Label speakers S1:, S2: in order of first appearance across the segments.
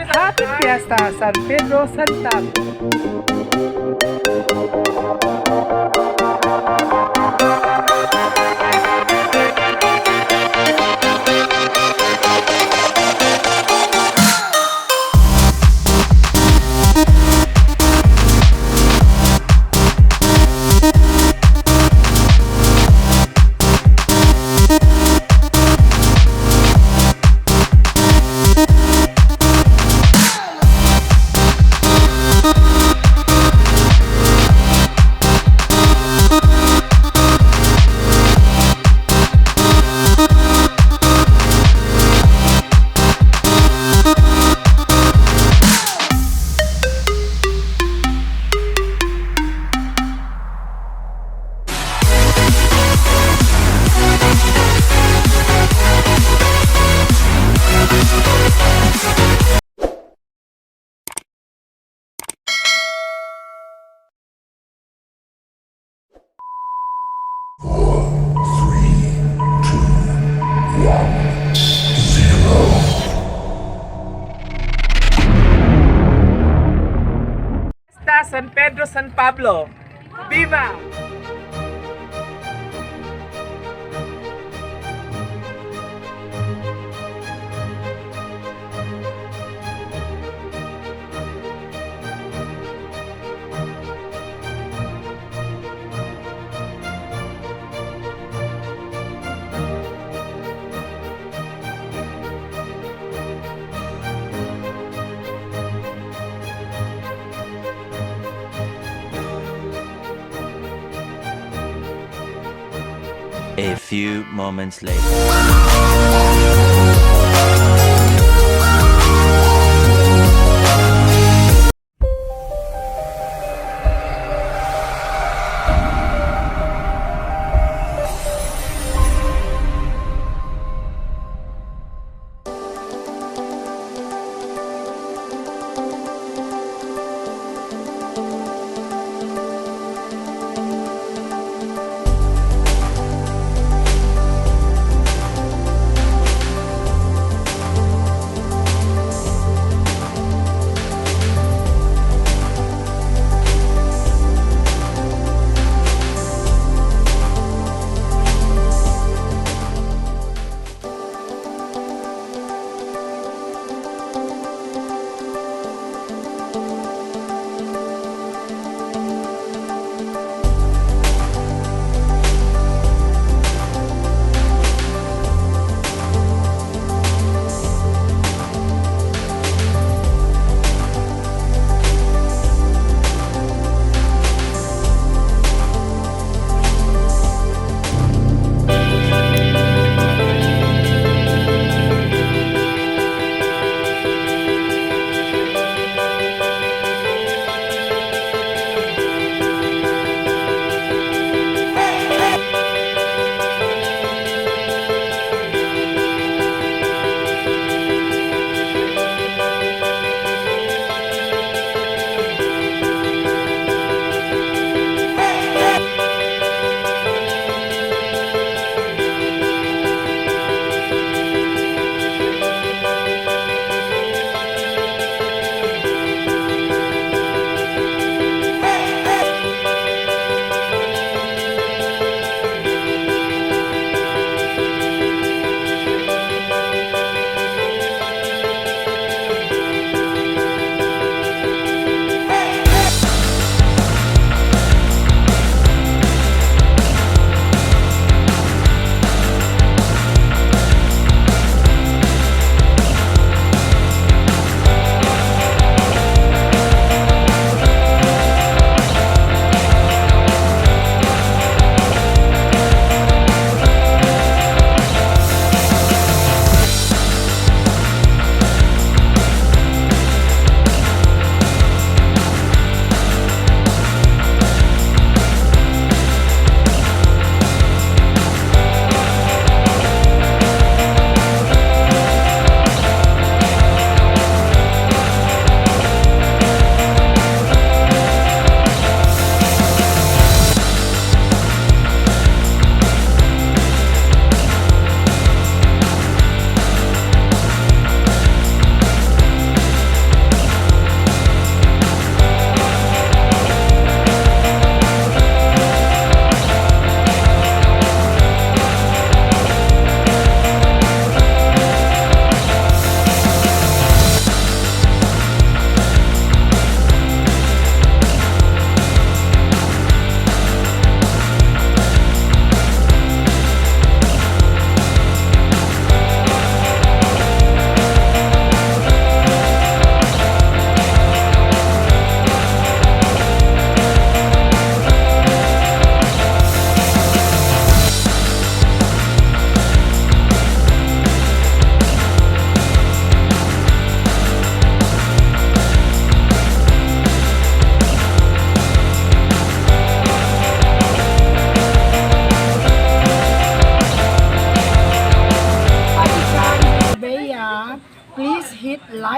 S1: Happy Fiesta, San Pedro, San Pablo. Fiesta, San Pedro, San Pablo. Viva!
S2: A few moments later.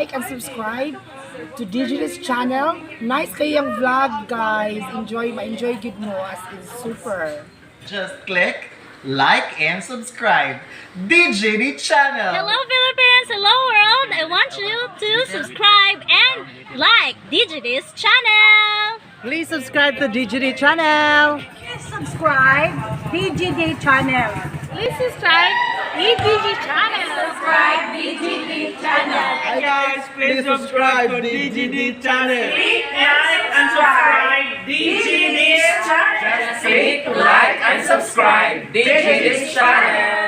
S3: like and subscribe to Digital's channel. Nice kayang vlog, guys. Ma-enjoy good mo as is super.
S4: Just click like and subscribe. DJD channel.
S5: Hello Philippines! Hello world! I want you to subscribe and like DJD's channel!
S6: Please subscribe to DGD channel.
S3: Subscribe DGD channel.
S5: Please subscribe DJD channel! Subscribe DJD channel!
S1: Hi guys, please subscribe to DGD channel. Like and subscribe DGD channel. Just click like and subscribe DGD channel.